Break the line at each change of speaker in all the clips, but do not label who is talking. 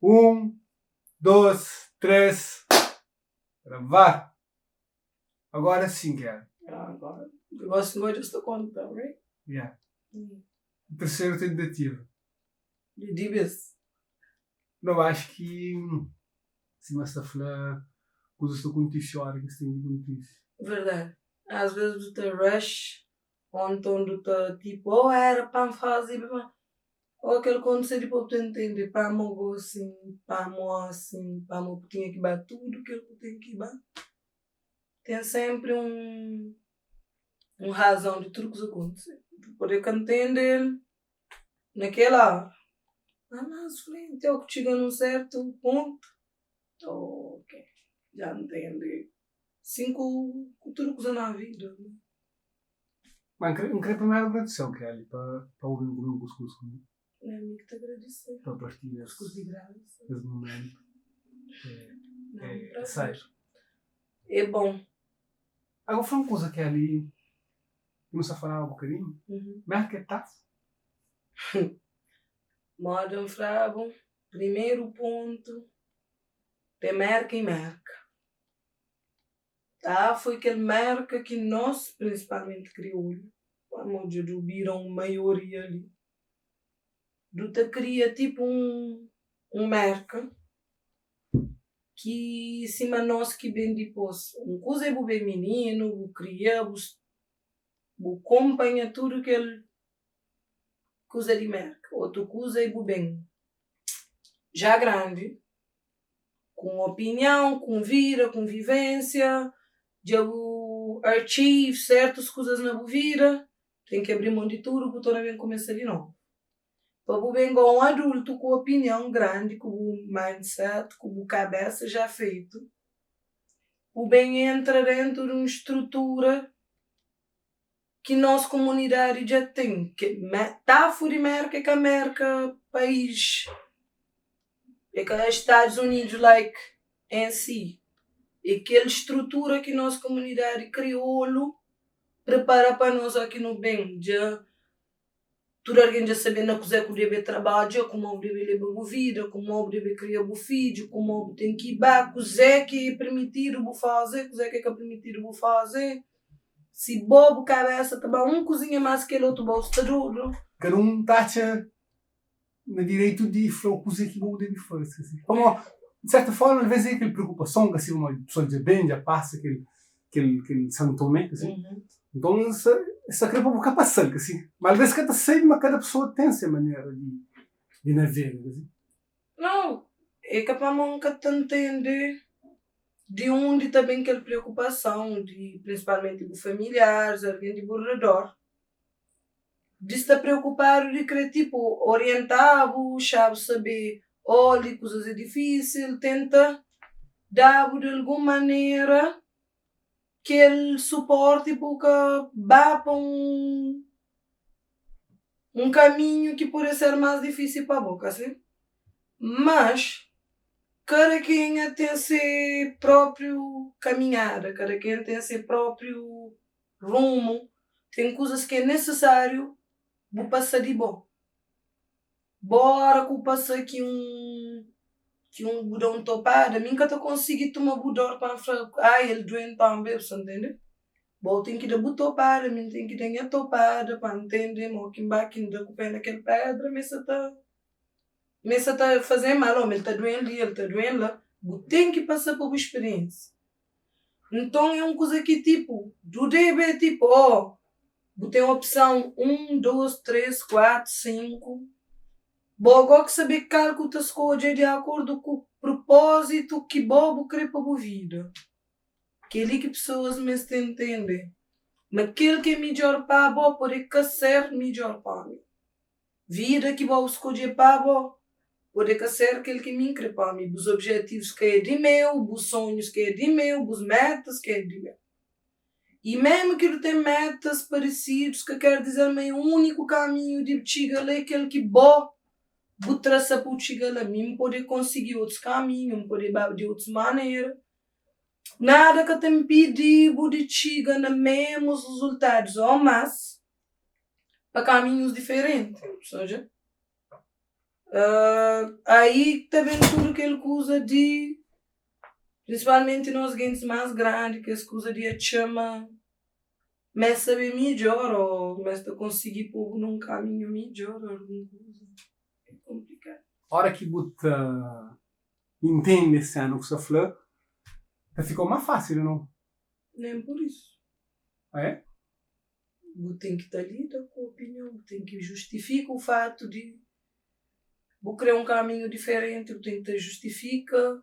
Um, dois, três. Gravar. Agora sim, cara.
Agora. Eu gosto de esta conta, right?
Yeah. Terceira tentativa.
E dibes.
Não acho que se me está a falar coisas do contício, hora que se tem de contício.
Verdade. Às vezes tu te rush, ou então tu te tipo, era para fazer, ou aquele conceito tipo, tu entende, para mo assim, para mo assim, para mo tinha que bater tudo que eu tenho que bater. Tem sempre razão de tudo que acontecer. Tu poder entender naquela hora. Mas frente ao que chega num certo ponto, ok, já entende. Cinco truques na vida.
Mas não queria primeiro agradecer, Kelly, para ouvir o cuscuz comigo.
É a mim que te agradecer.
Para partilhar
Cuscuz de graça.
esse momento.
É
sério.
É bom.
Agora foi uma coisa, Kelly, começou a falar um bocadinho. Merca é tafo.
Moda frabo. Primeiro ponto. Tem merca e merca. Tá? Foi aquele merca que nós, principalmente crioulo, vamos dizer, viram maioria ali. Do te cria tipo merca que cima nós que bem depois. Coisa é bem menino, cria, acompanha tudo que ele coisa de merca. Outro coisa é bem já grande, com opinião, com vida, com vivência, de archive certas coisas na vida, tem que abrir mão de tudo, botou na bem começar de novo. Para o bem um adulto com opinião grande, com o mindset, com a cabeça já feito, o bem entra dentro de uma estrutura que nossa comunidade já tem, que está fora de América, que a América, país, é que Estados Unidos, like, em si, é aquela estrutura que nossa comunidade crioulo prepara para nós aqui no bem, já tudo alguém já sabendo que o deve trabalhar, como o deve levar a vida, como o deve criar o filho, como o tem que ir back, o Zé que é permitido fazer, o Zé que é permitido fazer. Se bobo cabeça, tá um cozinha mais que o outro bolso tudo.
Cada está no direito de fazer o coisa que o deve fazer. Assim. Como, de certa forma, às vezes é aquela preocupação que assim, uma pessoa já bem, já passa aquele santomento, assim. Então, isso acaba por ficar passando, assim. Mas às vezes cada sei, mas cada pessoa tem essa maneira de navegar, assim.
Não, é que para nunca te entender de onde também aquela preocupação, de principalmente de familiares, alguém de redor. De estar preocupado de querer, tipo, orientar, sabe, saber, olha, coisas é difícil, tenta dar de alguma maneira que ele suporte porque vá para um caminho que pode ser mais difícil para a boca, assim. Mas cada quem tem seu próprio caminhada, cada quem tem seu próprio rumo, tem coisas que é necessário vou passar de bom. Bora que eu passo aqui um budão topado, mim que eu consegui tomar budão para falar, ele doente também, você entende? Bom, tem que dar budão topada, mim tem que dar topada para entender, mas que embaixo da cupena aquele pedra, mas você tá fazendo mal, ele tá doendo ali, ele tá doendo lá, tem que passar por uma experiência. Então é uma coisa que tipo, do deve tipo, ó, tem uma opção 1, 2, 3, 4, 5. Bom, que saber que cálculo te escolhe de acordo com o propósito que bobo quer para a vida. Que ali que pessoas me entendem. Mas aquilo que é melhor para a boa pode ser melhor para mim. Vida que vou escolher para a boa pode ser aquilo que me quer para mim. Os objetivos que é de meu, os sonhos que é de meu, os metas que é de meu. E mesmo que ele tem metas parecidas, que quer dizer meio único caminho de chegar ali, aquele que bom, vou traçar para chegar lá, mim poder conseguir outros caminhos, poder de outras maneiras. Nada que te impedir de chegar nos mesmos resultados, ou mais, para caminhos diferentes. Ou seja, Aí também tudo que ele usa de, principalmente nos guentes mais grandes, que ele usa de chama, mas saber melhor, ou mas de conseguir pôr num caminho melhor, ou alguma coisa. É complicado.
A hora que você entende esse ano que você falou, ficou mais fácil, não?
Nem por isso.
É?
Você tem que estar lida com a opinião, tem que justificar o fato de vou criar um caminho diferente, eu tenho que justificar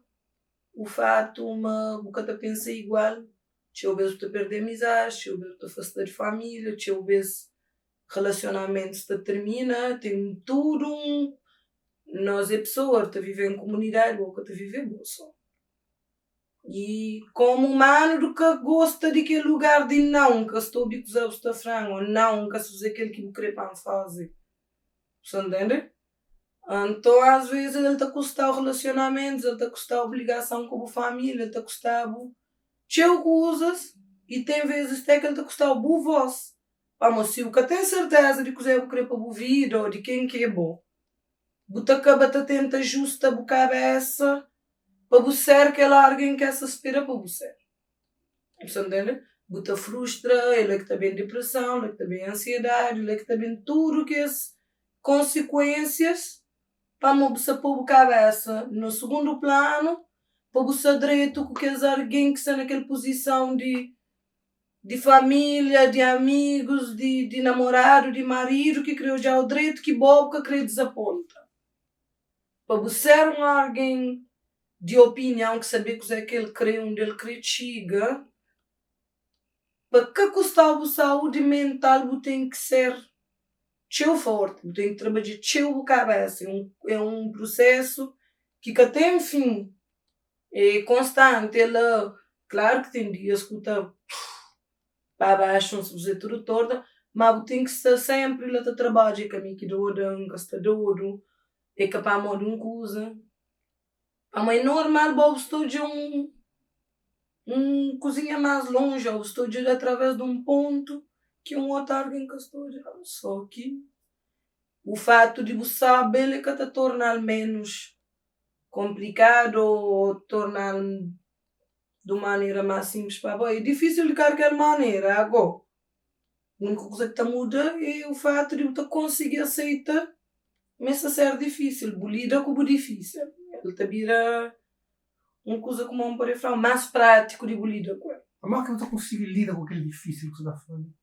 o fato, você pensa igual, se eu vejo te perder amizade, se eu vejo te afastar de família, se eu vejo relacionamentos te termina, tem tudo nós é pessoa, te viver em comunidade, ou que te viver bolsa. E como humano do que gosta de aquele lugar de não, que estou a bico usar frango, ou não, que se fazer aquilo que eu queria para fazer. Você entende? Então, às vezes, ele está a custar relacionamentos, ele está a custar obrigação com a família, ele está a custar teu coisas, e tem vezes até que ele está a custar o bom voz. Mas se o que tem certeza de que você querer para a vida, ou de quem que é bom, você acaba a tentar justa a cabeça para você aquele alguém que se aspira para você. Você entende? Você frustra, ele é que está bem depressão, ele é que está bem ansiedade, ele é que está bem tudo que as consequências para você pôr a cabeça no segundo plano, para você direito com aqueles alguém que está naquela posição de família, de amigos, de namorado, de marido, que criou já o direito, que bobo que querer desaponta. Para você ser alguém de opinião que sabe que é que ele crê, onde ele critica, para que custar a saúde mental, você tem que ser teu forte, você tem que trabalhar teu cabeça. É um processo que tem fim, é constante. Ele, claro que tem dias que está para baixo, não se fazer tudo torta, mas você tem que estar sempre lá a trabalhar, que a mim que dodo, que está dodo, é que para a mão de uma coisa. Mas é normal, eu estou de cozinha mais longe, eu estou de através de um ponto que outro alguém que estou de só que o fato de você saber é que te torna menos complicado ou tornar de maneira mais simples para você. É difícil de qualquer maneira, agora. A única coisa que muda é o fato de você conseguir aceitar, mas isso é difícil, lida com o difícil. Ele te vira uma coisa como um parefrão mais prático de lidar com ele.
Como é que você consegue lidar com aquele difícil que você está falando?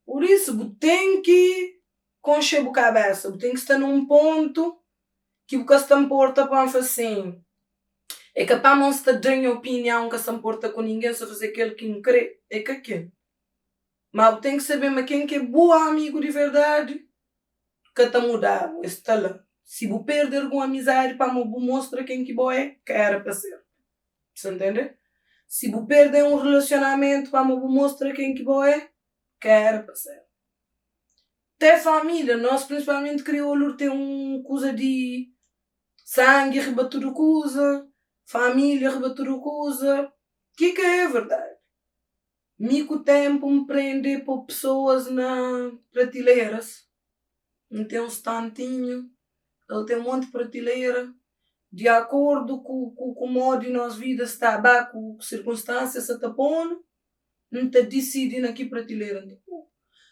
Por isso, você tem que concher a cabeça, você tem que estar num ponto que o que se importa para fazer assim. É capaz de não se ter opinião que se importa com ninguém, se fazer aquele que não crê, é que aquele. Mas você tem que saber mas quem que é bom amigo de verdade, que está mudado, está lá. Se você perder alguma amizade, para mostrar quem que bom é, que era para ser. Você entende? Se você perder um relacionamento, para mostrar quem que bom é, que era para ser. Até família, nós principalmente crioulos tem coisa de sangue, rebater coisa, família, rebater coisa, que é verdade. Mico tempo me prende por pessoas na prateleiras. Não tem um estantinho, ele tem um monte de prateleira. De acordo com o modo de nossa vida está, com circunstâncias se está pondo, não está decidindo aqui prateleira.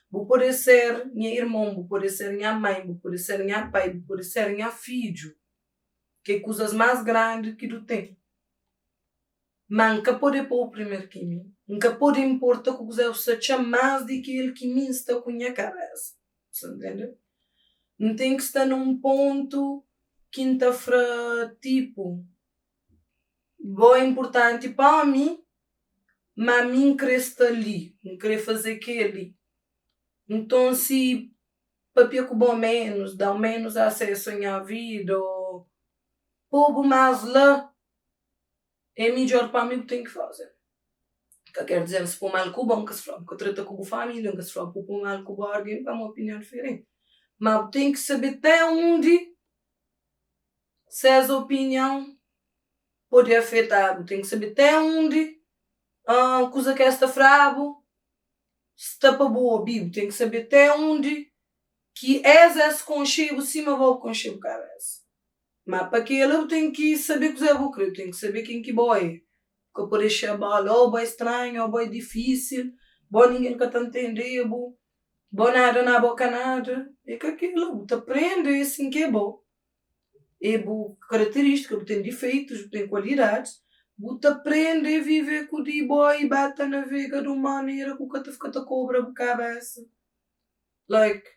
Vou poder ser minha irmã, vou poder ser minha mãe, vou poder ser minha pai, vou poder ser minha filho. Que é coisas mais grandes que tu tem. Mas nunca pode pôr o primeiro que mim. Nunca pode importar que você seja mais do que ele que me está com a minha cabeça. Você entende? Não tem que estar num ponto quinta-feira, tipo, bom, é importante para mim, mas a mim querer estar ali, não querer fazer aquele. Então, se papel com bom menos, dá menos acesso à minha vida, ou povo mais lá, é melhor para mim que tenho que fazer. Que quer dizer, se for mal com o bom, que se for que trata com a família, que se for mal com alguém, é uma opinião diferente. Mas tem que saber até onde se essa opinião pode afetar. Tem que saber até onde coisa que está fraco, se está para boa, tem que saber até onde que esse conchego cima vou conchego cabeça. Mas para aquilo eu tenho que saber que eu vou crer, eu tenho que saber quem que boy. Que por isso é boy estranho, ou boy difícil, boy ninguém que tá entender, boy nada na boca nada. É que aquilo, tu aprende assim que é bom. É boa característica, tem defeitos, tem qualidades. Tu aprende a viver com o boy e bate na vega de uma maneira que o que fica te cobra a cabeça. Like,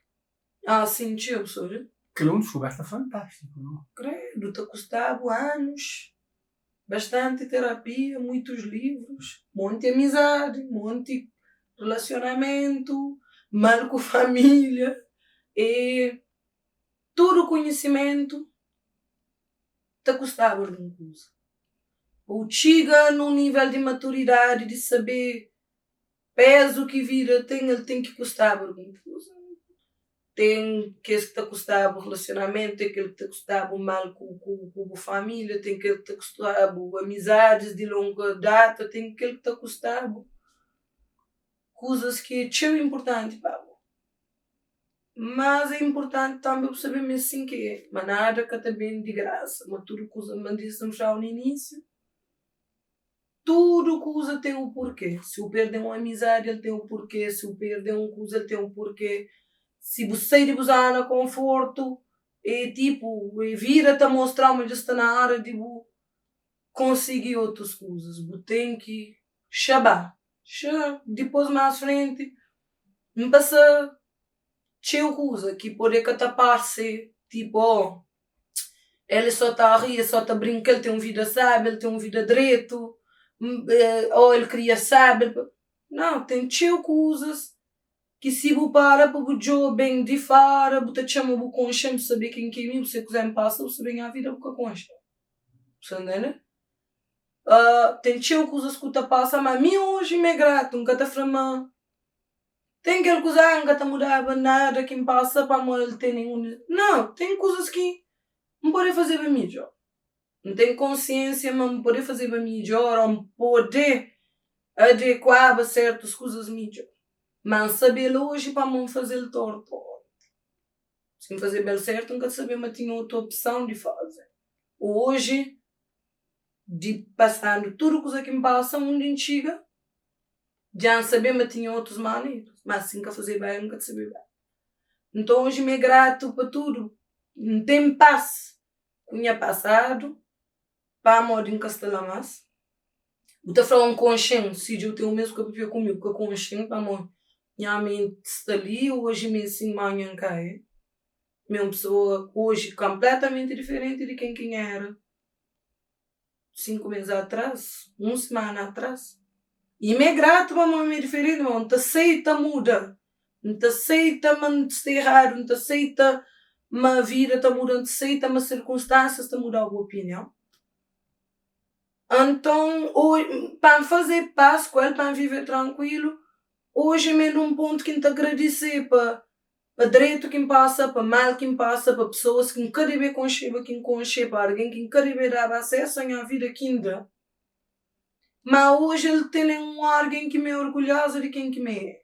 assim, tipo, sabe?
Aquilo é uma descoberta fantástica, não?
Credo, te custava anos, bastante terapia, muitos livros, monte amizade, monte relacionamento, mal com família, e todo conhecimento te custava alguma coisa. Ou chega num nível de maturidade, de saber peso que vida tem, ele tem que custar alguma coisa. Tem que te custava o relacionamento, tem que te custava o mal com a família, tem que te custava amizades de longa data, tem que te custava coisas que são importantes para você. Mas é importante também saber assim que é. Mas nada que está bem de graça. Mas tudo coisa me disse já no início. Tudo coisa tem um porquê. Se eu perder uma amizade, ele tem um porquê. Se eu perder uma coisa, ele tem um porquê. Se você de usar no conforto, e tipo, e vira-te a mostrar, mas está na hora de conseguir outras coisas. Você tem que chabar. Depois mais frente, me passa cheio coisa que pode que tapar-se, tipo, oh, ele só está a rir, só está a brincar, ele tem uma vida sábia, ele tem uma vida direito, ou ele queria saber. Não, tem cheio coisas que se você para o jogo bem de fora, você chama o consciente, saber quem que é mim, você quiser me passar, você vem a vida com a consciente. Você entende? Tem cheio coisas que você passa, mas mim hoje me é grato, nunca te frama. Tem aquele coisa, nunca te mudava nada, que me passa para amor, ele tem nenhum. Não, tem coisas que não pode fazer para mim, já. Não tem consciência, mas não pode fazer para mim, já, ou não pode adequar a certas coisas, já. Mas saber hoje para não fazer torto. Se não fazer bem certo, nunca saber, mas tinha outra opção de fazer. Hoje, de passando tudo coisa que me passa, onde chega, já saber, mas tinha outras maneiras. Mas assim que fazer bem, nunca saber bem. Então hoje me é grato para tudo. Não tem paz. Tinha passado, para a moda em Castelamas. Vou falar um consciente, se eu tenho o mesmo que viver comigo, que é consciente, para a moda. Minha mente está ali, hoje me assim, manhã cai. Minha pessoa hoje completamente diferente de quem era 5 meses atrás, 1 semana atrás. E me é grato, mas me é diferente, não te aceita, muda. Não te aceita, mas não está errado, não te aceita, mas a vida está mudando, não te aceita, mas as circunstâncias estão mudando a tua opinião. Então, hoje, para fazer paz com ele, para viver tranquilo, hoje me é num ponto que te agradecer para direito que me passa, para mal que me passa, para pessoas que me querem ver concheba, que me concheba, para alguém que me querem ver dar acesso à minha vida que ainda. Mas hoje ele tem alguém que me é orgulhosa de quem que me é.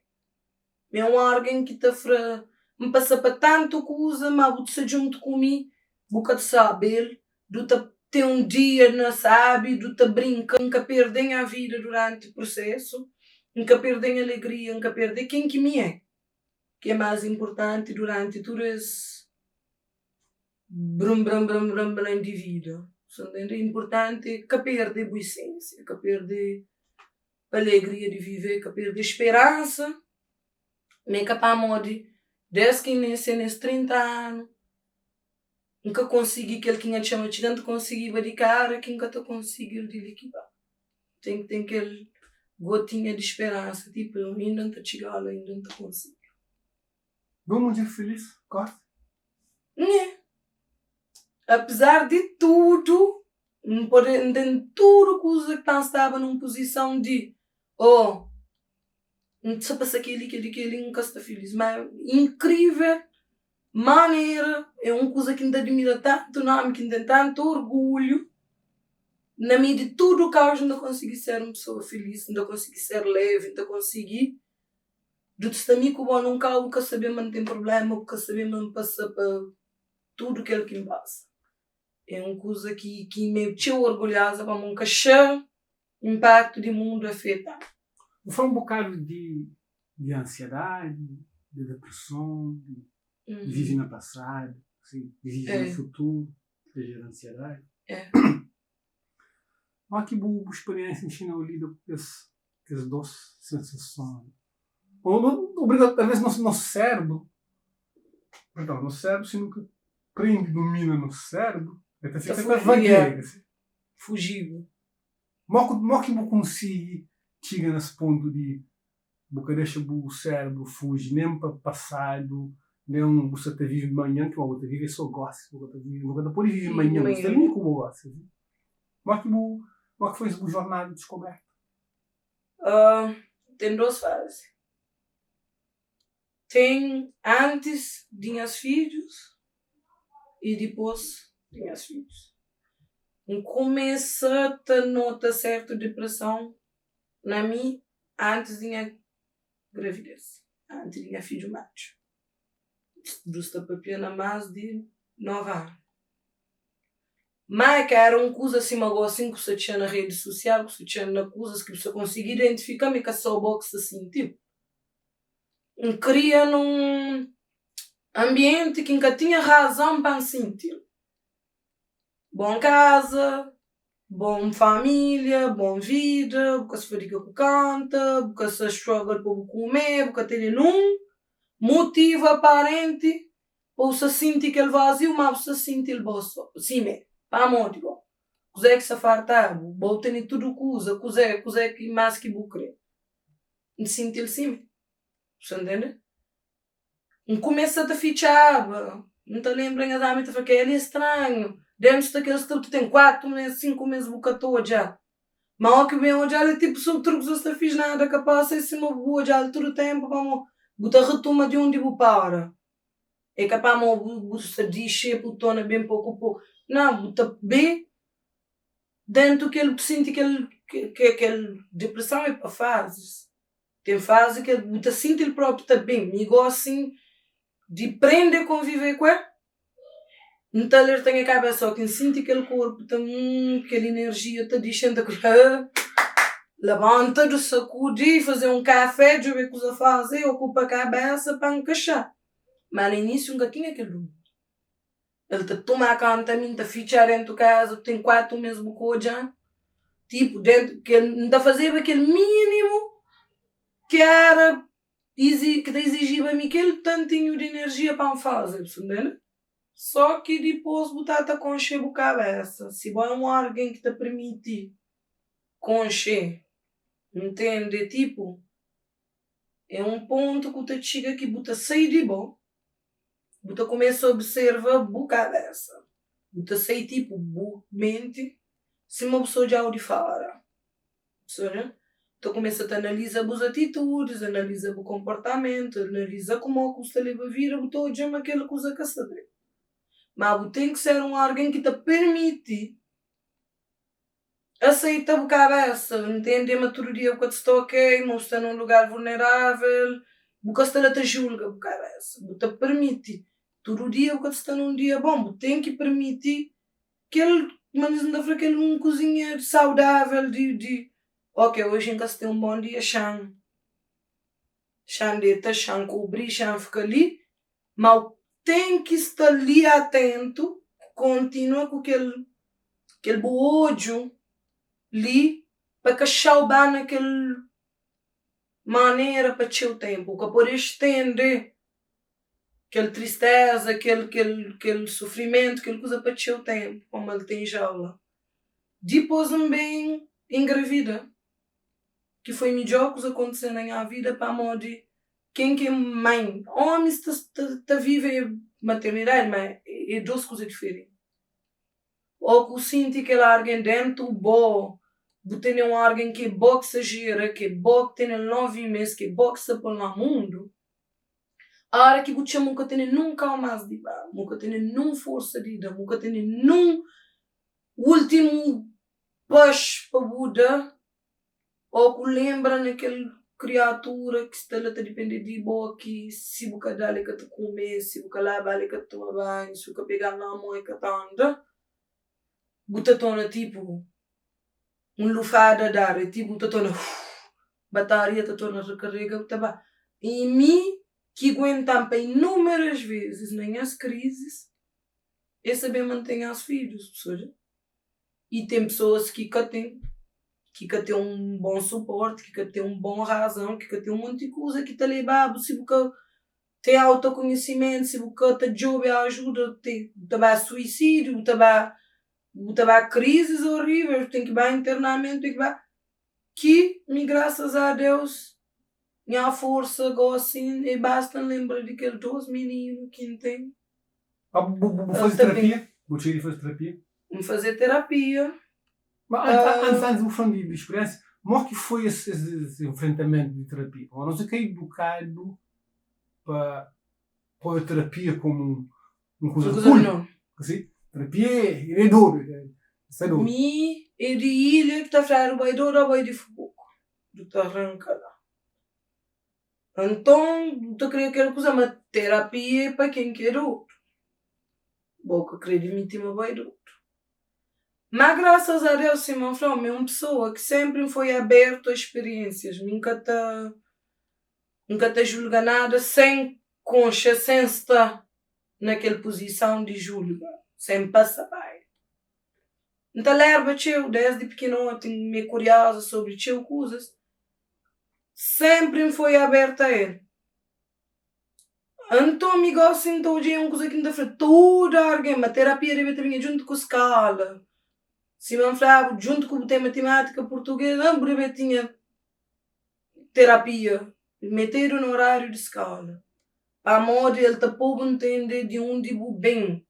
É alguém que me passa para tanto coisa, mas você junto comigo, boca de saber, do ter um dia, não sabe, do te brincar, nunca perder a vida durante o processo, nunca perder a alegria, nunca perder quem que me é. Que é mais importante durante todo esse brum de vida. É importante que perder a boa essência, que perder a alegria de viver, que perder a esperança. Nem capaz de desde que nesses 30 anos, nunca consegui aquele que a gente chama de não consegui dedicar, que nunca te conseguiu de liquidar. Tem aquele gotinha de esperança, tipo, eu ainda não te chegar, ainda não te consigo.
Vamos um dia feliz, corta.
Apesar de tudo, tem tudo coisa que estava numa posição de não se passa aquele nunca está feliz, mas incrível maneira, é uma coisa que me admira tanto, não, que me tem tanto orgulho, na minha de tudo o caos, ainda consegui ser uma pessoa feliz, ainda consegui ser leve, ainda consegui Do testami que o bom nunca há que saber não tem problema, porque saber não passa para tudo aquilo que passa. É uma coisa que me deixou orgulhosa para nunca achar impacto do mundo afetado.
Foi um bocado de ansiedade, de depressão, de viver no passado, assim, viver no futuro, de gerar ansiedade. Mas que boa experiência em China lida com essas duas sensações. Obrigado, às vezes nosso cérebro, se nunca prende, domina no cérebro, até fica vagueiro.
Fugido.
Mas que eu consigo chegar nesse ponto de você deixa o cérebro fugir, nem para passado, nem você te vive manhã, que o outro vive só gosta, você pode viver manhã, você é o único que gosta. Mas que foi a jornada de descoberta?
Tem duas fases. Tem antes de as filhos e depois de as filhos. Começa a notar certa depressão na mim antes de gravidez, antes de filho macho. Justa para mais de 9 anos. Mas que era uma coisa assim, assim que você tinha na rede social, que você tinha na coisas que você conseguia identificar, mas que só o box se sentiu. Cria num ambiente que nunca tinha razão para sentir. Bom casa, bom família, bom vida, porque se fadiga com canta, porque se struggle para comer, porque tem nenhum motivo aparente para você sentir aquele vazio, mas você sentir ele bolso. Sim, mesmo. Para monte, igual. Coisa que se farta, vou ter tudo coisa que mais que vou querer. Sentir ele sim. Você entende? Começa a fichar, não te lembram as amigas porque ele é estranho. Dentro daquele estudo tem 4 meses, 5 meses bucatou já. Mas o que vem hoje é tipo só truques você fiz nada capaz de ser uma boa já todo o tempo para botar retoma de onde vou para. É capaz de você dizer putona bem pouco. Não, botar bem dentro que ele sente que aquele depressão é para fases. Tem fase que ele sente ele próprio está bem, igual assim de aprender a conviver com ele. Então ele tem a cabeça só que sente aquele corpo, aquela energia, está dizendo que levanta, sacudir, fazer um café, de ver o que você fazer, ocupa a cabeça para encaixar. Mas no início nunca tinha aquilo. Ele te toma a conta, te ficha dentro de casa, tem 4 meses de já. Tipo, dentro, que ele não fazia aquele mínimo que era que exigia a mim aquele tantinho de energia para fazer, entende? Só que depois botar-te a concher a cabeça. Se vai alguém que te permite concher, entende? Tipo, é um ponto que te chega que você sai de bom. Você começa a observar a cabeça. Você sai tipo, mente, se uma pessoa já de fora. Sabe? Então começa a analisar as atitudes, analisa o comportamento, analisa como você leva a vida, você chama aquela coisa que você sabe. Mas tem que ser alguém que te permite aceitar a cabeça, entende? A maturidade que está ok, não está num lugar vulnerável, porque você te julga a cabeça, te permite. Todo dia que está num dia bom, tem que permitir que ele, mas não dá aquele um cozinha saudável de ok, hoje em casa tem um bom dia, chão deita, chão cobrir, chão fica ali, mas tem que estar ali atento, continua com aquele bojo ali, para cachaubar naquela maneira para ter o tempo, para poder estender aquela tristeza, aquele sofrimento, aquela coisa para ter o tempo, como ele tem jaula. Depois também engravida, que foi melhor coisa acontecendo na minha vida para a modo de quem que é mãe. Homens está vivem maternidade, mas é 2 coisas diferentes. Ou que sinto que alguém dentro bom, tem alguém que é bom que se gira, que é bom que tem 9 meses, que é bom que se põe no mundo. A hora que você nunca tem nunca mais de bar, nunca tem nenhuma força de vida, nunca tem nenhum último push para Buda, ou que lembra naquele criatura que está lá depende de boa que se você dá ali que te comer, se você lava ali que te toma banho, se você pegar na mão e que te anda, você torna tipo lufada de ar, tipo você torna bateria, te torna recarrega, tá. E mim que aguentam para inúmeras vezes nas crises, é saber manter os filhos, pessoas. E tem pessoas que têm bom suporte, que têm bom razão, que têm monte de coisa que te leva, se você tem autoconhecimento, se você te joga ajuda, te vai suicídio, te vai crises horríveis, tem que ir internamente, tem que vai que, graças a Deus, minha força, assim, e basta lembrar de aqueles dois meninos que tem.
Vou fazer terapia? Vou ir fazer terapia?
Vou fazer terapia.
Mas antes de falar de experiência, como que foi esse enfrentamento de terapia? Eu não sei que é educado para a terapia como uma coisa cool. Assim, terapia é duro.
Mi é de ilha que está frado, vai duro, vai de fogo. Tu está arrancado. Então, tu queria que coisa, mas terapia é para quem quer outro. Boca acredita em vai outro. Mas graças a Deus, Simão Flão é uma pessoa que sempre foi aberta a experiências. Nunca te julga nada sem consciência, sem estar naquela posição de julga. Sem passar bem. Então, lembra, tio, desde pequeno, tenho me curiosa sobre tio coisas. Sempre foi aberta a ele. Então, amigo, assim, todo dia é uma coisa que ainda foi toda alguém. A terapia deve ter junto com a escola. Se não falava junto com o tema matemática portuguesa, não deve tinha terapia. Meteram no horário de escola. A moda, ele está pouco entender de onde bem.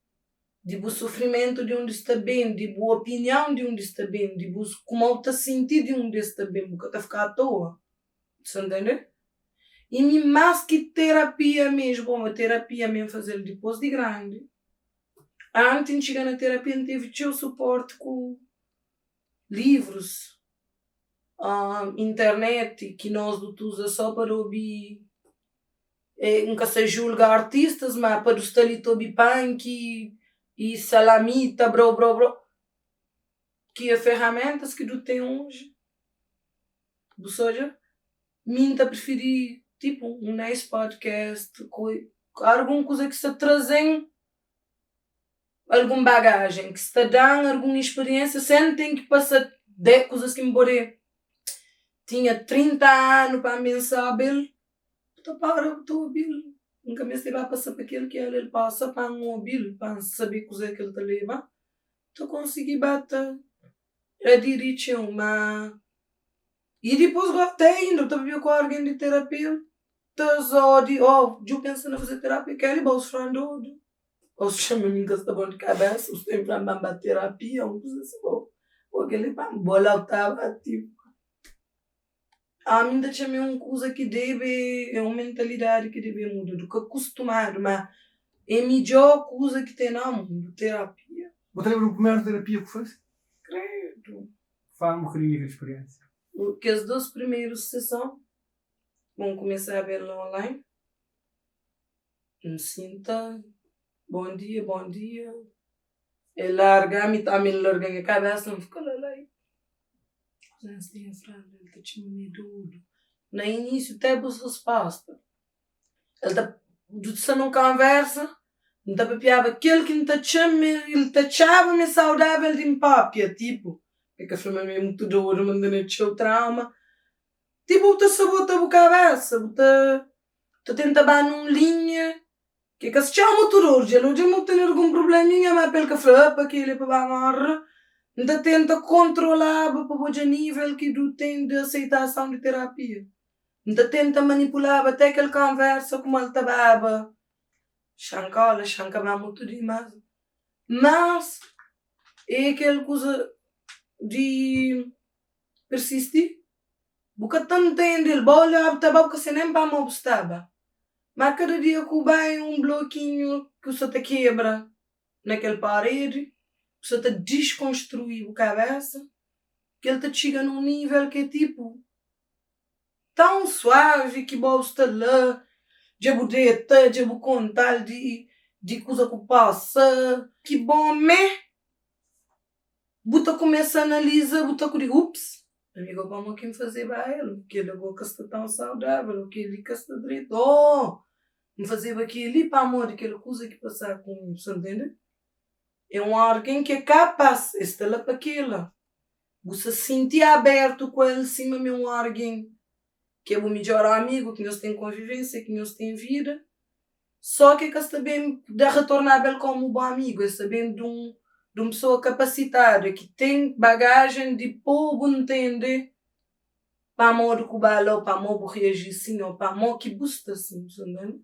De o sofrimento de onde está bem, de boa opinião de onde está bem, de como está sentir de onde está bem, porque está ficar à toa. Você entende? E mais que terapia mesmo, a terapia mesmo fazer depois de grande. Antes de chegar na terapia, não teve teu suporte com livros, internet, que nós usamos só para ouvir. Nunca se julga artistas, mas para os ali ouvir punk e salamita, bro. Que é ferramentas que tu tem hoje. Ou seja, minta preferir tipo um nice podcast, alguma coisa que se trazem alguma bagagem, que se dão alguma experiência, sem tem que passar de coisas que me borei. Tinha 30 anos para pensar, Bill, estou Bill. Nunca me sei vai passar para aquilo que ele passa para um mobile, para saber coisa que ele te leva. Tu consegui bater a direção, mas... E depois gostei ainda, eu estava com alguém de terapia, eu pensando em fazer terapia, que ele vai se ou se chama-me que está bom de cabeça, os tempos para me terapia, uma coisa assim, porque ele para me bolar, estava tipo. A mim ainda chamei uma coisa que deve, é uma mentalidade que deve mudar, do que acostumado, mas é a melhor coisa que tem no mundo, terapia.
Você lembra a primeira terapia que fez?
Credo.
Fala um bocadinho da experiência.
Porque as duas primeiras sessões, vamos começar a ver online. Me sinta, bom dia. É larga-me, está me largando a cabeça, não fica lá. Já tem a frase, ele está te medo. No início, até a resposta. Ele está não conversa, não está papiava aquele que não está ele está chama-me saudável de empápia, tipo. É que a família é muito dura, mandando o seu trauma. Tipo, você sabota a cabeça, você tenta dar numa linha, que se chama motor hoje, ele hoje não tem algum probleminha, mas pelo que frapa, que ele é para morrer, ainda tenta controlar para o nível que tu tem de aceitação de terapia. Ainda tenta manipular até que ele conversa como ele estava. Shankar muito demais. Mas, é aquela coisa de persistir. Porque tu entende, ele vai olhar para o que você nem vai me obstar. Mas cada dia que vai um bloquinho que você te quebra naquela parede, você te desconstruir a cabeça, que ele te chega num nível que é tipo, tão suave que você está lá, já budeta, já bu contar de coisa que passa, que bom, buta começa a analisar, buta que ups, amigo, vamos aqui fazer para ele, que ele agora está tão saudável, que ele está direito, me fazer aquilo para amor, aquela coisa que passar com você, entende? É alguém que é capaz, está lá para aquilo. Você se sentir aberto com ele, cima de alguém que é o melhor amigo, que nós tem convivência, que nós tem vida. Só que está bem de retornar ele como um bom amigo, é sabendo de uma pessoa capacitada, que tem bagagem de povo entender para amor que bala, para amor reagir assim, ou para amor que busca assim, entende?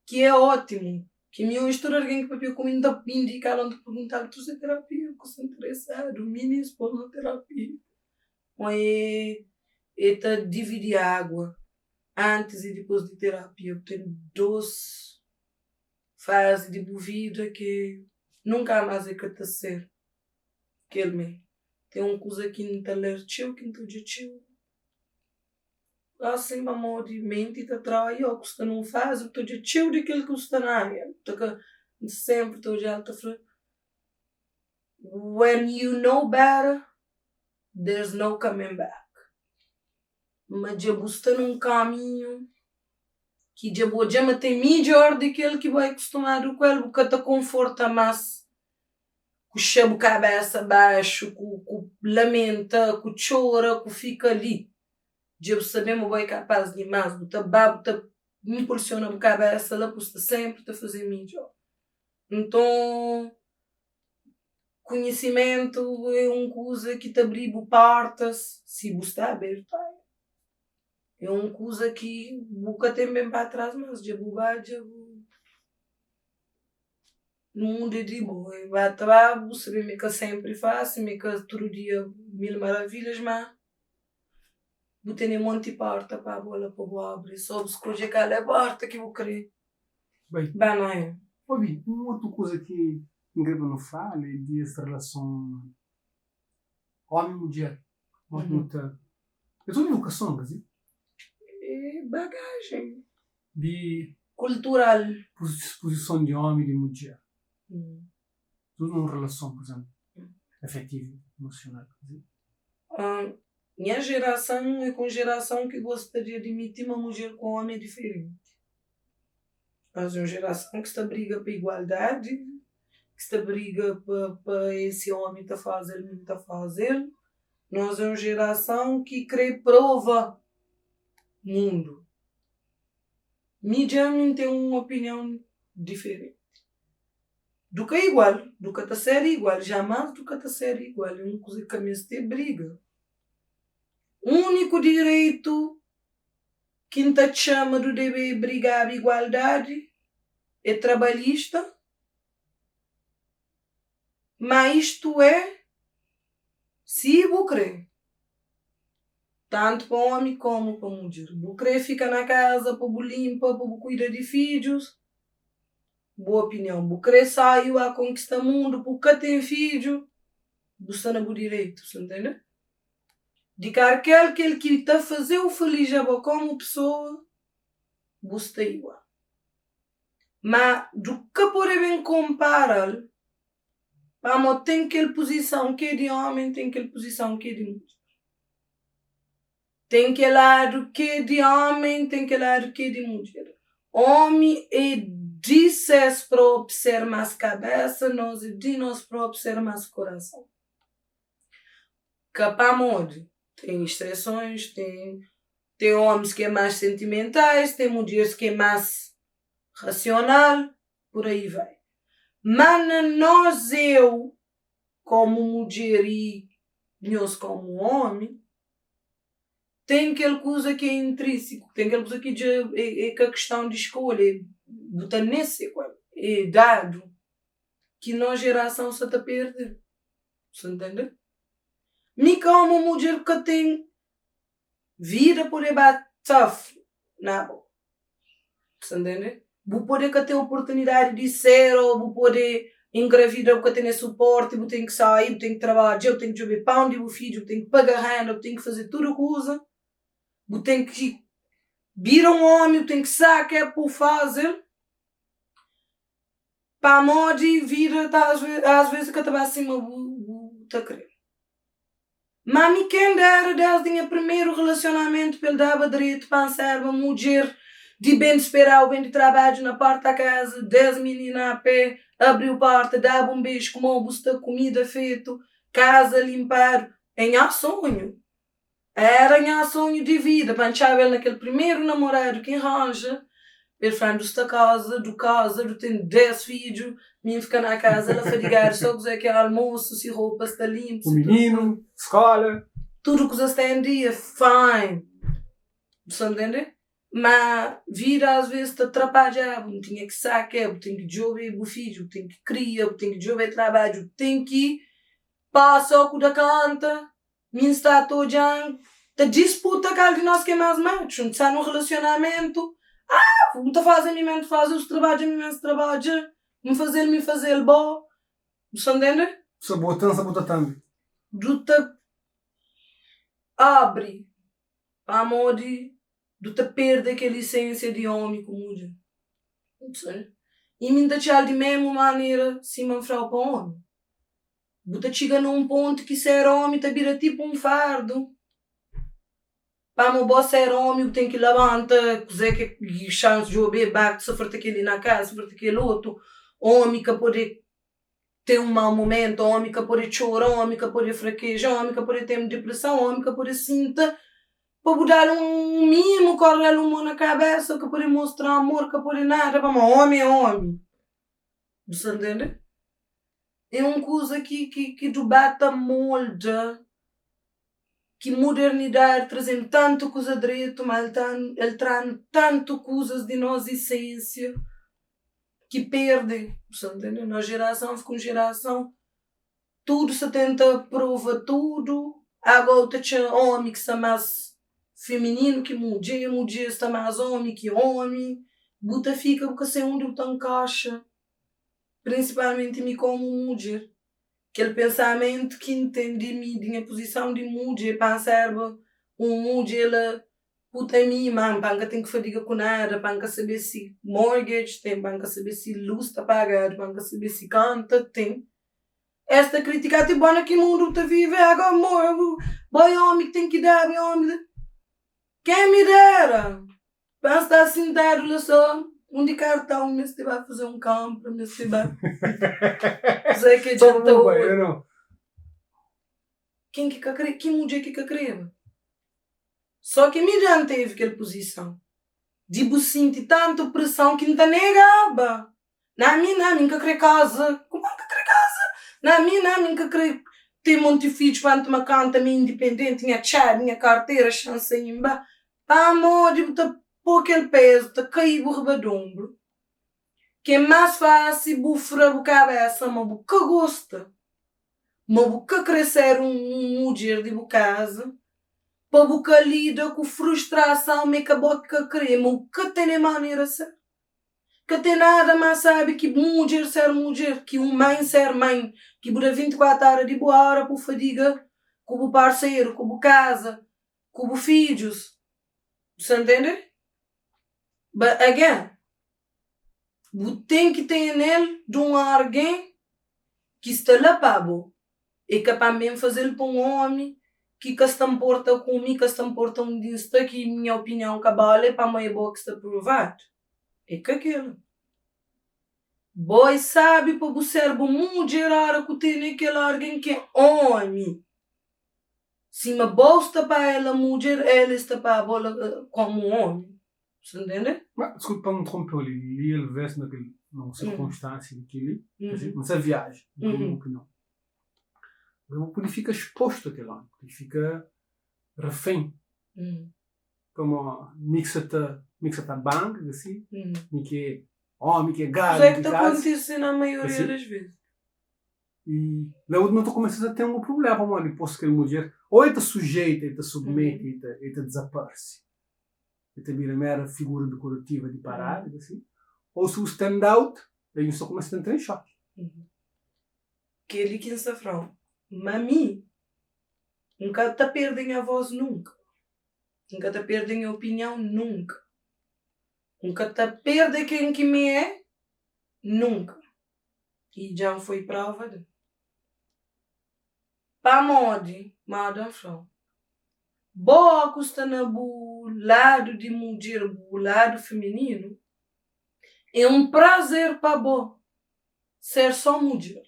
Que é ótimo. Que me mistura alguém que papel como ainda indicar onde perguntar tu se terapia, que se interessado, mini expor na terapia. Ou é dividir a água antes e depois de terapia. Tem 2 fases de vida que nunca mais é que ser. Que ele tem uma coisa que não está lerteu, que não está tio. Assim, amor de mente está atrás, ou que você não faz, eu estou de tio daquilo que você está na área. Sempre estou de alta frente. When you know better, there's no coming back. Mas já você está num caminho que já tem melhor daquele que vai acostumar com ele, porque te conforta mais. Que chama a cabeça abaixo, que lamenta, que chora, que fica ali. Já sabemos que é capaz de mais, você impulsiona a cabeça, ela custa sempre a fazer melhor. Então, conhecimento é uma coisa que te abre portas, se você está aberto. É uma coisa que nunca tem bem para trás, mas já bobagem, no mundo é de boa. Vai trabalhar, saber que é sempre fácil, que todo dia mil maravilhas, mas vou ter um monte de porta para a bola para abrir. Só escolher aquela porta que vou querer.
Bem,
não é?
Bobby, uma outra coisa que Ingrid não fala é dessa relação homem-mulher. É tudo educação, Brasil.
É bagagem.
De
cultural.
Posição de homem e de mulher. Tudo numa relação, por exemplo, afetiva, emocional.
Minha geração é com geração que gostaria de admitir uma mulher com um homem diferente. Mas é uma geração que está briga para igualdade, que está briga para esse homem está fazendo, não está fazendo. Nós é uma geração que crê prova mundo. Mídia tem uma opinião diferente. Do que é igual, do que está ser igual, jamais do que está ser igual. É uma coisa que a minha briga. O único direito que não te chama de dever brigar a igualdade é trabalhista. Mas isto é se vou crer. Tanto para homem como para mulher. Vou crer fica na casa para limpa, para cuidar de filhos. Boa opinião. Vou crer saiu a conquistar o mundo porque tem filho. Você não é direito, você entende? De que aquele que está a fazer o feliz como pessoa, você está igual. Mas do que podem comparar, vamos, tem aquela posição que é de homem, tem aquela posição que é de mulher. Tem aquele lado que é de homem, tem aquele lado que é de mulher. Homem é de seus próprios ser mais cabeça, nós é de nós próprios ser mais coração. Capamode. Tem exceções, tem homens que é mais sentimentais, tem mulheres que é mais racional, por aí vai. Mas nós, eu, como mulher e nós como homem, tem aquela coisa que é intrínseco, tem aquela coisa que é a questão de escolha, botar nesse é dado que nós geração se está a perder. Você entende? Me como mulher que tem vida por debaixo tough, não. Você entende? Vou poder ter a oportunidade de ser, ou vou poder engravidar porque tenho suporte, eu tenho que sair, eu tenho que trabalhar, eu tenho que jogar pão de filho, eu tenho que pagar renda, eu tenho que fazer tudo coisa. você tem que vir um homem, tem que saber por fazer. Para a moda e vira, às vezes, que estava acima tá querer. Mami, quem dera, desde o primeiro relacionamento, ele dava direito para ser uma mulher de bem esperar, bem de trabalho na porta da casa, 10 meninas a pé, abriu a porta, dava um beijo, comeu busta, comida feito, casa limpar, em a sonho. Era em a sonho de vida, para ele naquele primeiro namorado que arranja, ele fala da casa, do tem 10 filhos, minha fica na casa, ela fadigar, só dizer que é almoço, se roupa está limpa.
O menino, escola.
Tudo que você tem em dia, fine. Você entende? Mas vida às vezes te atrapalha, não tinha que sacar, tem que jogar o filho, tem que criar, tem que jogar trabalho, tem que passar com a canta, minha está todo te disputa com alguém nós que é mais macho, não está no relacionamento. Você faz a mim mesmo, faz os trabalhos, a mim mesmo trabalha, me fazer bom. Você entende?
Se bota também.
Tu te abre a moda, tu te perde aquela essência de homem com mulher. E me dá de mesma maneira se me frau para homem. Você chega num ponto que ser homem te vira tipo um fardo. Para meu boss ser homem, tem que levantar, cozer que chance de jogar, bate, sofrer aquele na casa, sofrer aquele outro. Homem que pode ter um mau momento, homem que pode chorar, homem que pode fraquejar, homem que pode ter depressão, homem que pode sentir, para dar um mimo, correr um na cabeça, que pode mostrar amor, que pode nada, para homem é homem. Você entende? É uma coisa que tu bate a molde. Que modernidade trazendo tanto coisa direito, mas ele traz tanto coisas de nossa essência que perde. Você entende? Na geração com geração, tudo se tenta provar tudo. Agora tinha homem que está mais feminino que mulher está mais homem que homem. Buta fica porque sei onde está encaixa. Principalmente me como mulher. Aquele pensamento que entendi minha posição de mulher, pensar mulher, puta minha mãe, para tem que fazer com nada, para saber se mortgage tem, para saber se luz está pagada, para saber se canta tem. Esta crítica é boa que mundo está vive agora morro, boy homem tem que dar, homem. Quem me dera? Pensa estar sentado lá só. De cartão, mas você vai fazer um campo, mas você vai. Sei que adiantou. Quem que quer? Que mulher que quer? Só que me já teve aquela posição. De sentir tanta pressão que não está negada. Na minha que quer casa. Como é que quer casa? Na minha que quer ter um monte de filhos para uma canta, minha independente, minha chave, minha carteira, chance em ba. Amor, de por aquele peso, te cair o rebadombro, que é mais fácil bufar a cabeça, mas que gosta, mas que crescer mulher de casa, para que lida com frustração, mas que boca querer, mas que tem maneira de ser, que tem nada mais sabe que mulher ser mulher, que mãe ser mãe, que dura 24 horas de boa hora por fadiga, com o parceiro, com o casa, com os filhos, você entende? But again, você tem que ter nele de alguém que está lá para você. E que para mim fazer para um homem que se importa comigo, que se importa um dia, que minha opinião cabal é para mim boa que está provado. É que aquilo. Boy sabe para você ser muito raro que tem aquele alguém que é homem. Se me bosta para ela mulher, ela está para ela como homem. Você entende?
Mas, desculpa para me interromper ali, li ele verso numa circunstância daquele, nessa viagem, na minha opinião. Ele fica exposto àquele ano, ele fica refém. Como mixa-te bang, assim, que é homem, que é gado.
Mas é que está acontecendo na maioria das vezes.
E lá onde não tu começas a ter um problema, mano, depois que a mulher ou ele te sujeita, ele te submete, ele te desaparece. Ele te vira mera figura decorativa de parada, assim. Ou se o stand-out, aí só começa a entrar em choque.
Que ele que se frau. Mami, nunca te perdem a voz nunca. Nunca te perdem a opinião, nunca. Nunca te perde quem que me é, nunca. E já foi prova de. Para mode, madam Frau. Boa custa na lado de mulher, lado feminino, é um prazer para bo ser só mulher.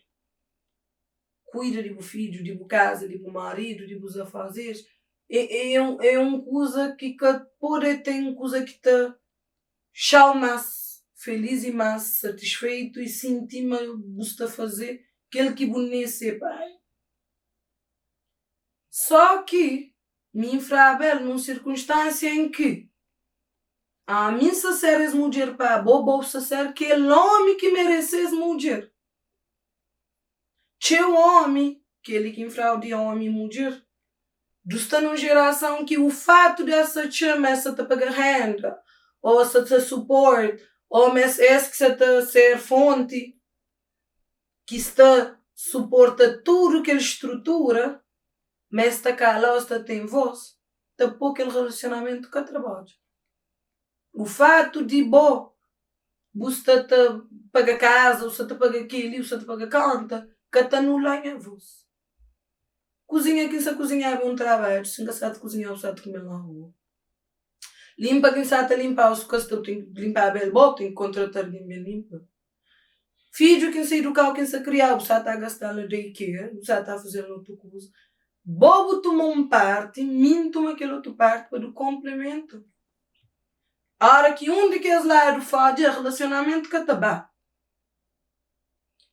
Cuida de bo filho, de bo casa, de bo marido, de bos afazeres. É uma coisa que pode ter uma coisa que te deixa mais feliz e mais satisfeito e sentir mais gosta de fazer aquele que você ser pai. Só que me infravel numa circunstância em que a mim se seres mulher para bobo se ser que é o homem que mereces mulher. Che o homem, que ele que infraude homem e mulher, está numa geração que o fato dessa chama essa te pagar renda, ou se te suporte, ou esse que se te ser fonte, que está suporta tudo que ele estrutura, mas está cala ou está tem voz, está pouco aquele relacionamento com o trabalho. O fato de você te paga casa, você te paga aquilo, você te paga conta, que te anula a voz. Cozinha quem sabe cozinhar é um trabalho, se não sabe cozinhar, você sabe comer na rua. Limpa quem sabe limpar, os coisas tem que limpar bem, tem que contratar alguém bem limpa. Filho quem sabe educar, quem sabe criar, você está gastando daycare, você está fazendo outra coisa. Bobo toma uma parte, mim toma aquela outra parte para o complemento. A hora que um de que os lados faz é relacionamento que tá bom.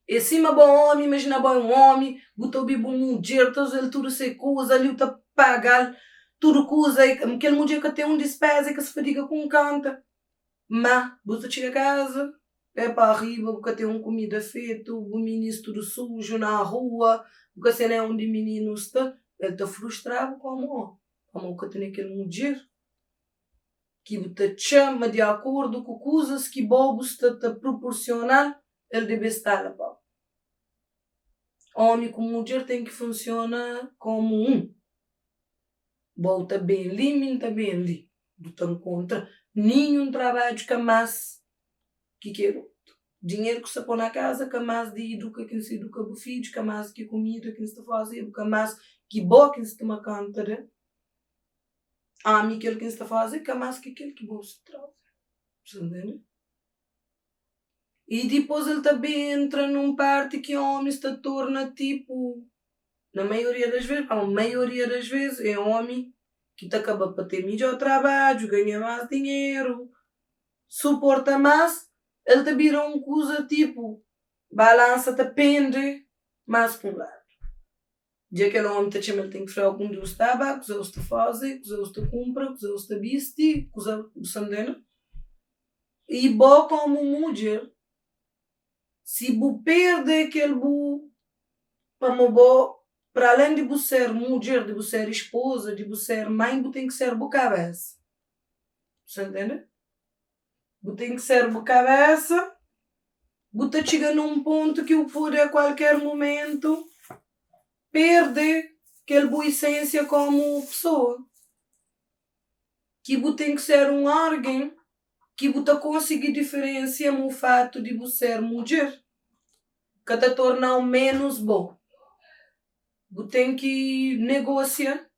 E cima bom homem, imagina bom um homem, botou bibo mulher, ele tudo se coisa, ali tá pagar, tudo coisa, aquele mulher que tem um despesa que se fadiga com canta. Mas, você chega a casa, é para arriba, porque tem uma comida feita, o menino tudo sujo na rua, porque se não é onde o menino está, ele está frustrado com a mão que tem aquele mulher. Que te chama de acordo com coisas que bobos te proporcionam, ele deve estar lá. Homem com mulher tem que funcionar como um. Volta bem ali, minta bem ali. Tu te encontra nenhum trabalho que mais que quer outro. Dinheiro que se põe na casa, que mais de educa quem se educa o filho, que mais que comida quem se faz, que mais que boa quem se toma conta de. A mim aquilo que está a fazer, que é mais que aquilo que você traz. Você entende? E depois ele também entra num parte que o homem se torna tipo, na maioria das vezes, é homem que te acaba para ter melhor trabalho, ganha mais dinheiro, suporta mais, ele te vira uma coisa tipo, balança te pende mais para um lado. Dia que aquele homem te chama, ele tem que fazer algum dos tabacos, eles te fazem, eles te compram, eles te vestem, eles te andam. E bom como mulher, se você perde aquele para além de você ser mulher, de você ser esposa, de você ser mãe, você tem que ser boa cabeça. Você entende? Você tem que ser boa cabeça, você chega num ponto que o pode a qualquer momento perde aquela boa essência como pessoa. Que você tem que ser um alguém que você conseguir diferenciar o fato de você ser mulher, que te torna menos bom. Você tem que negociar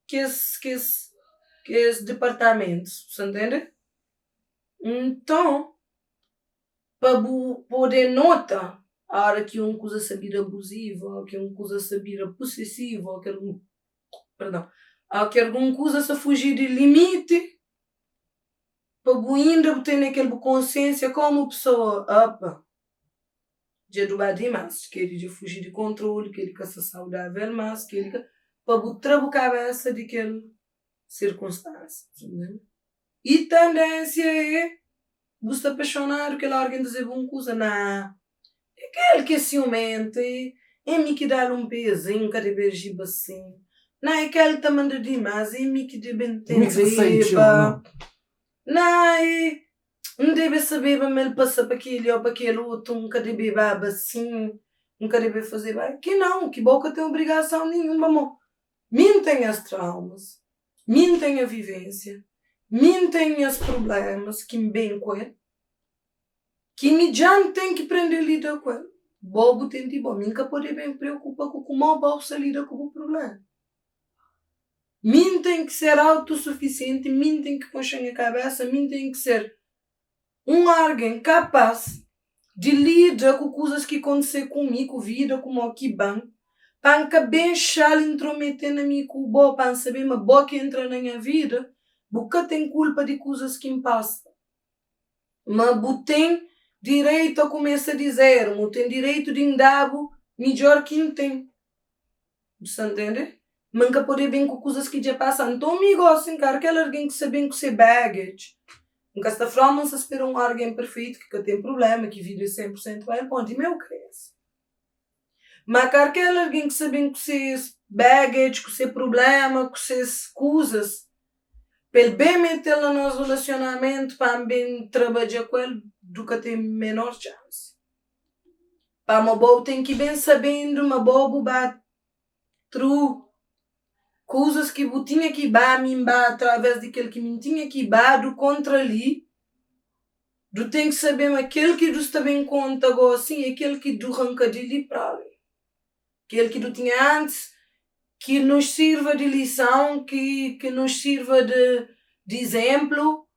que esse departamento, você entende? Então, para poder notar a hora que uma coisa sabia abusiva, que uma coisa sabia possessiva, que alguma coisa se fugir de limite, para ainda ter aquela consciência como pessoa, opa, de educar demais, que ele de fugir de controle, que ele quer ser saudável mais, que ele para botar a cabeça de aquela circunstância, né? E tendência é você apaixonar que alguém dizer uma coisa, não, aquele que é ciumento, é me que dá um pezinho, que deve agir assim, não é aquele que manda demais, é me que deve entender, não deve saber, mas ele passa para aquele ou para aquele outro, nunca deve beber assim, nunca deve fazer bem. Que não, que boca tem obrigação nenhuma, amor. Mim tem as traumas. Mim tem a vivência. Mim tem os problemas que me bem com ele. Que me já tem que aprender a lidar com ele. Bobo tem de bom. Nunca pode bem preocupar com como a bolsa lida com o problema. Mim tem que ser autossuficiente. Mim tem que pôr a cabeça. Mim tem que ser alguém capaz de lidar com coisas que acontecem comigo, vida, como aqui bem. Para que bem chale intrometer na minha cuba, para saber uma boa que entra na minha vida, porque tem culpa de coisas que me passam. Mas tem direito a começar a dizer, mas tem direito de andar melhor que não tem. Você entende? Nunca pode bem com coisas que já passam. Então, amigo, assim, cara, aquele alguém que sabe que você baggage. Nunca está falando, se espera alguém perfeito, que tem problema, que vive 100% bem, pode, meu cresce. Mas aquele alguém que sabe que você baggage, que você problema, que você coisas, para bem meter no nosso relacionamento, para bem trabalhar com ele, do que tem menor chance. Para uma boa tem que bem sabendo, uma boa bate true. Coisas que eu tinha que me através daquele que me tinha que do contra ali. Tu tem que saber aquele que tu está bem conta agora assim, aquele que tu arranca de ali para ali. Aquele que tu tinha antes, que nos sirva de lição, que nos sirva de exemplo,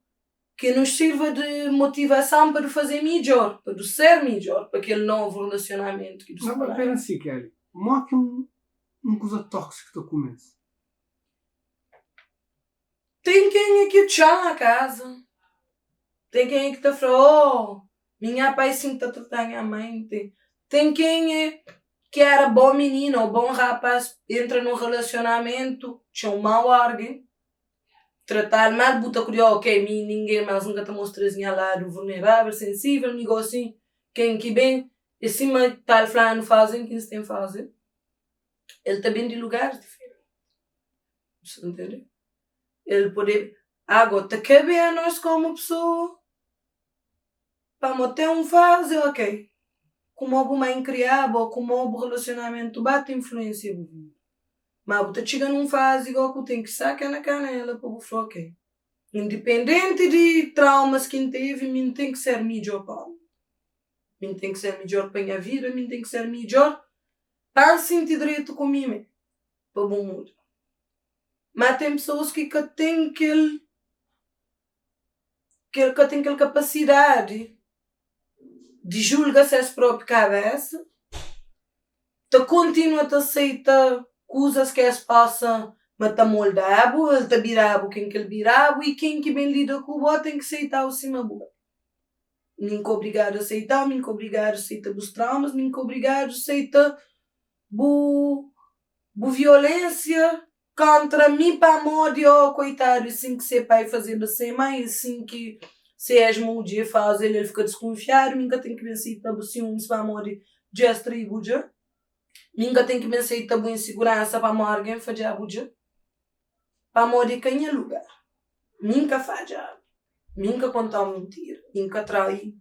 que nos sirva de motivação para fazer melhor, para ser melhor, para aquele novo relacionamento que tu está.
Não, mas pera assim, Kelly. Mó que coisa tóxica que tu começa.
Tem quem é que te chama a casa. Tem quem é que te fala, minha pai sim está tratando a mãe. Tem quem é que era bom menino ou bom rapaz, entra num relacionamento, tinha um mau alguém, tratar mal, buta curioso, ok, ninguém mais nunca te mostra assim lado vulnerável, sensível, amigo assim, quem que bem, e cima tal fulano fazem, quem se tem fazer. Ele está bem de lugares diferentes. Você entende? Ele pode, agora, te cabe a nós como pessoa, para ter fase, ok. Como a mãe criava, ou como o relacionamento bate influência. Mas você chega num fase igual que tem que sacar na canela para você, ok. Independente de traumas que teve, mim tem que ser melhor para mim tem que ser melhor para a minha vida, mim tem que ser melhor para sentir direito comigo, para o bom mundo. Mas tem pessoas que têm aquela capacidade de julgar-se a própria cabeça, te continua a aceitar coisas que se passam, mas te moldabo, ele te virabo quem que ele virabo, e quem que bem lida com o outro tem que aceitar o cima boa. Nunca obrigado a aceitar, nunca obrigado a aceitar os traumas, nunca obrigado a aceitar a violência contra mim para morrer, oh coitado, assim que ser pai fazer você mãe, assim que se és um dia faz ele fica desconfiado, nunca tem que vencer para o ciúmes para morrer, já tribuja. Nunca tem que pensar que está insegurança para alguém fazer a buja. Para morrer quem é lugar. Nunca falha. Nunca contar mentira. Nunca trair.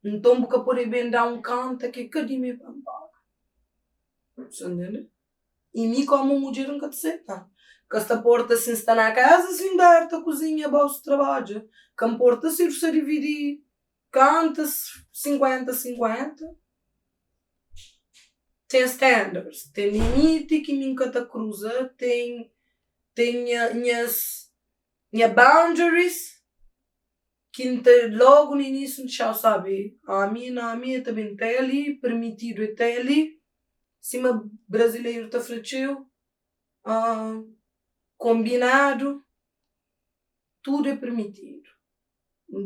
Então, porque pode bem dar canto que cadê me pampar. Você entende? E mim, como mulher, nunca te aceita. Que esta porta se está na casa, se dar a cozinha, bolso trabalho. Que a porta se você dividir. Canta-se 50-50. Tem standards, tem limite que nunca te cruza, tem minhas boundaries que logo no início já sabe, a minha também tem ali, permitido até ali, cima brasileiro está fratil, combinado, tudo é permitido.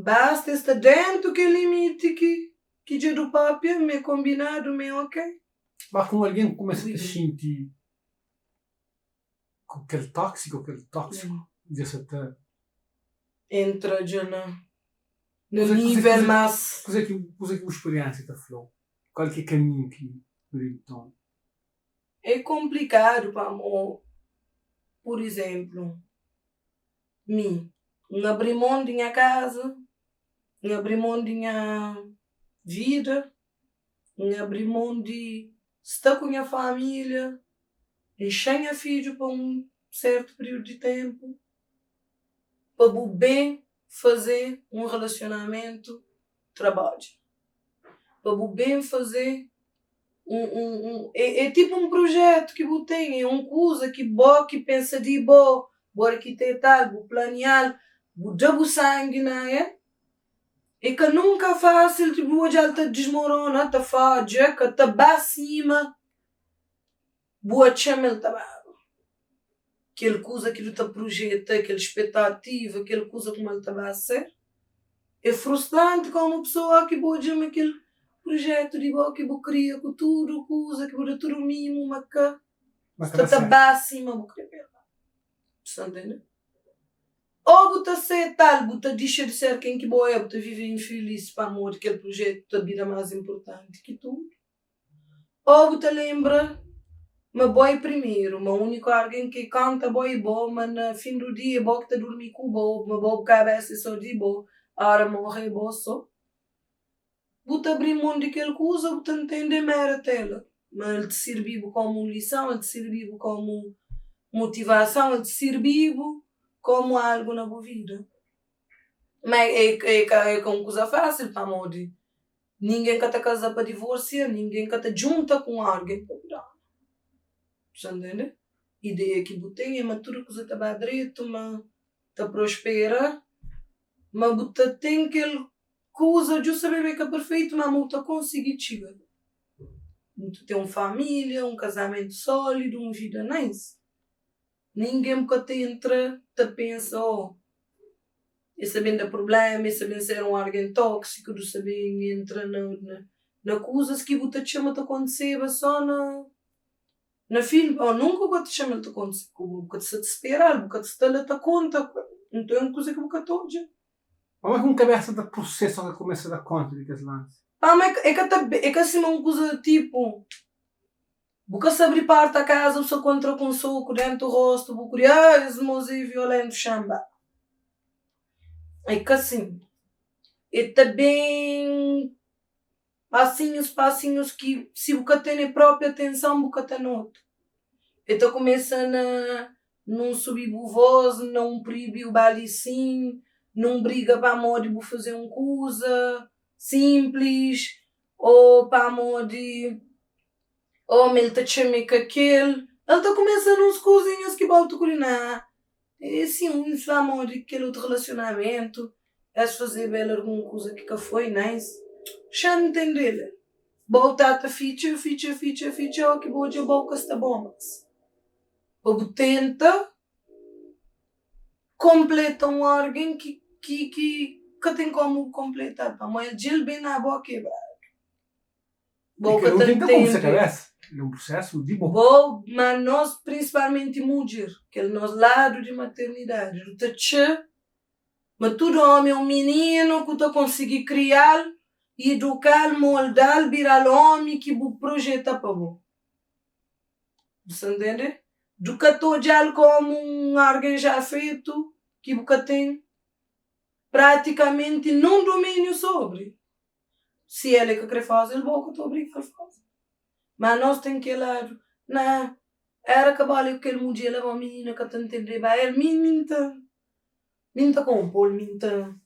Basta estar dentro que limite que já do papel, me combinado, me ok.
Mas com alguém que começa a te sentir com aquele tóxico, já até
entra já no nível mais.
Coisa que a experiência te falou. Qual que é o caminho que então?
É complicado para amor. Por exemplo, não abrir mão de minha casa, não abrir mão de minha vida, não abrir mão de estar com minha família, encher minha filha para certo período de tempo para bem fazer um relacionamento trabalho. Para bem fazer é tipo um projeto que você tem, é uma coisa que você que pensa de boa, você arquitetar, você planear, você dá sangue, não é? E que nunca é fácil, tipo, você já está desmorona, está fácil, que está bem acima, você chama ele trabalho. Aquela coisa que ele está projeta, aquela expectativa, aquela coisa como ele está a ser. É frustrante com uma pessoa que você chama aquele projeto de boa que você cria com tudo, coisa que você tudo mimo, mas que está bem acima, você quer ver. Você entende? Ou você aceitar, você deixa de ser quem que você é, você vive infeliz para amor, aquele projeto da vida mais importante que tudo. Ou você lembra, mas boy primeiro, mas o único alguém que canta boy bom, mas no fim do dia, boy que está dormindo com boy, mas boy cabeça só de boy, a hora morre boy só. Você abrir mão daquela coisa, você entende melhor dela. Mas ele te serviu como lição, ele te serviu como motivação, ele te serviu como algo na tua vida. Mas é uma coisa fácil para amor. Ninguém quer te casar para divorciar, ninguém quer te juntar com alguém para cuidar. Você entende? A ideia que você tem é que tudo coisa está bem direito, mas está prospera, mas você tem aquela coisa de saber que é perfeito, mas você conseguir chegar. Você tem uma família, um casamento sólido, uma vida nice. Ninguém que te entra, te pensa, oh, esse é bem da problema, esse é bem ser um alguém tóxico, do saber entra na coisas que você te chama de acontecer só na filme, ou nunca você te chama de acontecer, você te espera, você te dá conta, então é uma coisa que você toca.
Como é que um cabeça de processo que começa a dar conta de que as lances?
Mas é que assim uma coisa tipo, você se abrir parte da casa, você contra com soco dentro do rosto, você esse moço é violento, chamba. É que assim, é também passinhos que se você tem a própria atenção, você tem outro. Então começa num subir o voz, não proibir o balicim, não briga para amor de fazer uma coisa simples, ou para amor de ele está chamando que aquele. Ele está começando uns coisinhas que voltam a culinar. E assim, um amor de aquele outro relacionamento. É fazer bem alguma coisa que foi nice. Já não entender. Voltar a ficha, ó, que boa de boca está bom, mas. Ou tenta completa um órgão que tem como completar. Para amanhã, ele bem na boca quebrada.
Boca tenta como se cabeça. É um processo de
boa. Mas nós, principalmente mulher, que é o nosso lado de maternidade, o tchê, mas todo homem é um menino que tu consegue criar, educar, moldar, virar homem que você projeta para você. Você entende? Do que tu já como alguém já feito, que você tem praticamente não domínio sobre. Se ele que quer fazer, ele vai que tu obriga a fazer. Mas nós temos que ir lá, não, era que vale aquele mulher leva uma menina que tu entende bem, ele minta com pôr, minta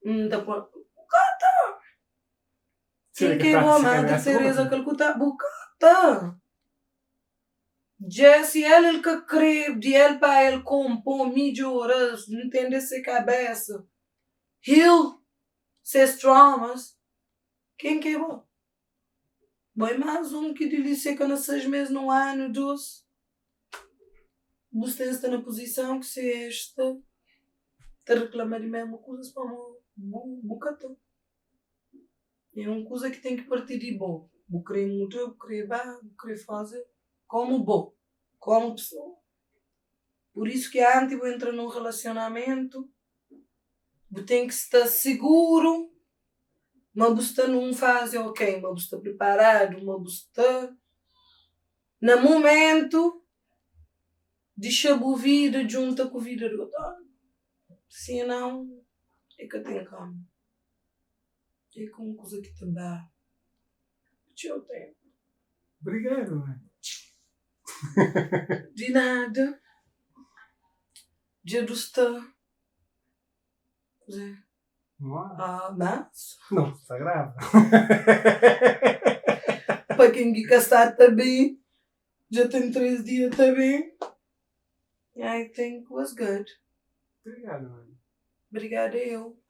com bucata. Sim, que é boa Madre Teresa Calcutá, bucata. Jesse, ele que crê, de ele para ele compor, melhoras, entender essa cabeça. Heal seus traumas. Quem que é bom? Bem mais um que lhe seca nos 6 meses, num ano, 12. Você está na posição que se esta te reclamar de mesma coisa para um bocado. É uma coisa que tem que partir de bom. Vou querer mudar, vou querer bem, vou querer fazer como bom, como pessoa. Por isso que antes de entrar num relacionamento, você tem que estar seguro, mas você não faz ok, mas você está preparado, mas você está no momento deixa a vida junto com a vida do outro. Senão, é que tem calma. É com uma coisa que te dá. Que eu tenho.
Obrigado, mãe.
De nada. Dia do Star. Zé.
Não,
Mas,
não, está grave.
para quem quer estar também, já tem 3 dias também. I think was good.
Obrigado, mano.
Obrigada eu.